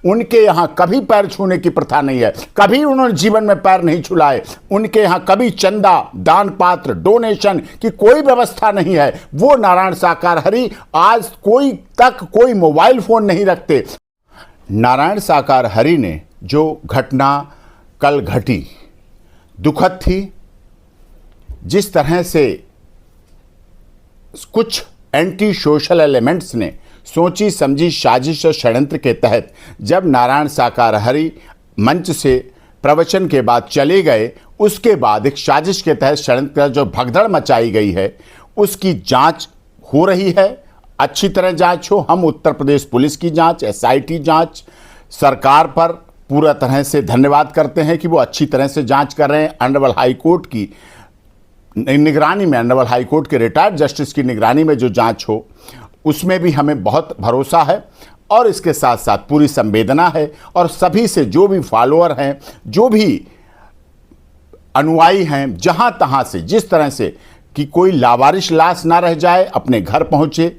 उनके यहाँ कभी पैर छूने की प्रथा नहीं है, कभी उन्होंने जीवन में पैर नहीं छुलाए। उनके यहाँ कभी चंदा, दान पात्र, डोनेशन की कोई व्यवस्था नहीं है। वो नारायण साकार हरि आज कोई मोबाइल फोन नहीं रखते। नारायण साकार हरि ने जो घटना कल घटी दुखद थी। जिस तरह से कुछ एंटी सोशल एलिमेंट्स ने सोची समझी साजिश और षड्यंत्र के तहत जब नारायण साकार हरि मंच से प्रवचन के बाद चले गए, उसके बाद एक साजिश के तहत षड्यंत्र जो भगदड़ मचाई गई है उसकी जांच हो रही है। अच्छी तरह जांच हो। हम उत्तर प्रदेश पुलिस की जांच, एसआईटी जांच, सरकार पर पूरा तरह से धन्यवाद करते हैं कि वो अच्छी तरह से जांच कर रहे हैं। ऑनरेबल हाई कोर्ट की निगरानी में, ऑनरेबल हाई कोर्ट के रिटायर्ड जस्टिस की निगरानी में जो जांच हो उसमें भी हमें बहुत भरोसा है और इसके साथ साथ पूरी संवेदना है। और सभी से जो भी फॉलोअर हैं, जो भी अनुयायी हैं, जहां तहां से जिस तरह से कि कोई लावारिश लाश ना रह जाए, अपने घर पहुंचे,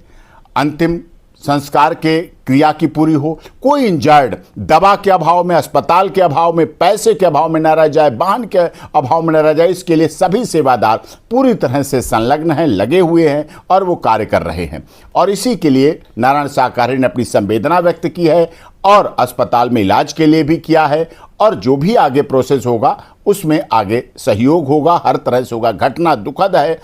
अंतिम संस्कार के क्रिया की पूरी हो, कोई इंजर्ड दवा के अभाव में, अस्पताल के अभाव में, पैसे के अभाव में न रह जाए, वाहन के अभाव में न रह जाए, इसके लिए सभी सेवादार पूरी तरह से संलग्न हैं, लगे हुए हैं और वो कार्य कर रहे हैं। और इसी के लिए नारायण साकार हरि ने अपनी संवेदना व्यक्त की है और अस्पताल में इलाज के लिए भी किया है और जो भी आगे प्रोसेस होगा उसमें आगे सहयोग होगा, हर तरह से होगा। घटना दुखद है,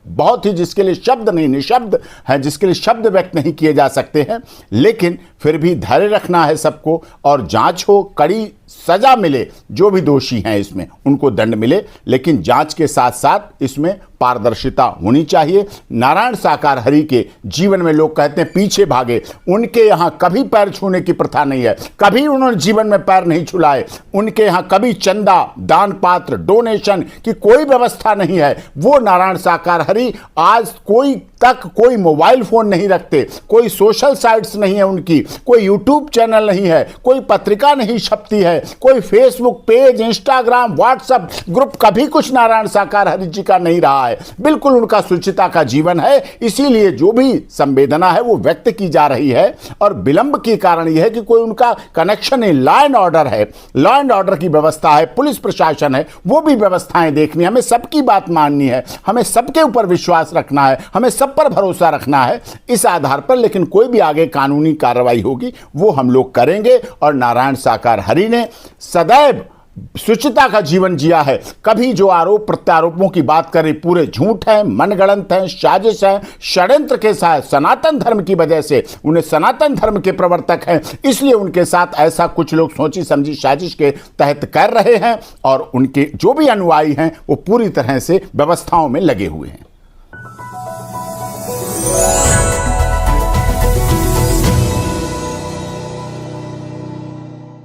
बहुत ही जिसके लिए शब्द नहीं, निशब्द है, जिसके लिए शब्द व्यक्त नहीं किए जा सकते हैं। लेकिन फिर भी धैर्य रखना है सबको और जांच हो, कड़ी सजा मिले, जो भी दोषी हैं इसमें उनको दंड मिले, लेकिन जांच के साथ साथ इसमें पारदर्शिता होनी चाहिए। नारायण साकार हरि के जीवन में लोग कहते हैं पीछे भागे, उनके यहाँ कभी पैर छूने की प्रथा नहीं है, कभी उन्होंने जीवन में पैर नहीं छुलाए। उनके यहाँ कभी चंदा, दान पात्र, डोनेशन की कोई व्यवस्था नहीं है। वो नारायण साकार हरि आज कोई मोबाइल फोन नहीं रखते, कोई सोशल साइट्स नहीं है उनकी, कोई यूट्यूब चैनल नहीं है, कोई पत्रिका नहीं छपती है, कोई Facebook page, Instagram, WhatsApp group, कभी कुछ नारायण साकार हरि जी का नहीं रहा है। बिल्कुल उनका शुचिता का जीवन है। इसीलिए जो भी संवेदना है वो व्यक्त की जा रही है और विलंब के कारण यह है कि कोई उनका कनेक्शन है। लॉ एंड ऑर्डर है, लॉ एंड ऑर्डर की व्यवस्था है, पुलिस प्रशासन है, वो भी व्यवस्थाएं देखनी है। हमें सबकी बात माननी है, हमें सबके ऊपर विश्वास रखना है, हमें सब पर भरोसा रखना है इस आधार पर। लेकिन कोई भी आगे कानूनी कार्रवाई होगी वो हम लोग करेंगे। और नारायण साकार हरि ने सदैव शुचिता का जीवन जिया है। कभी जो आरोप प्रत्यारोपों की बात करें पूरे झूठ है, मनगढ़ंत है, साजिश है, षड्यंत्र के साथ सनातन धर्म की वजह से उन्हें सनातन धर्म के प्रवर्तक हैं, इसलिए उनके साथ ऐसा कुछ लोग सोची समझी साजिश के तहत कर रहे हैं और उनके जो भी अनुयायी हैं वो पूरी तरह से व्यवस्थाओं में लगे हुए हैं।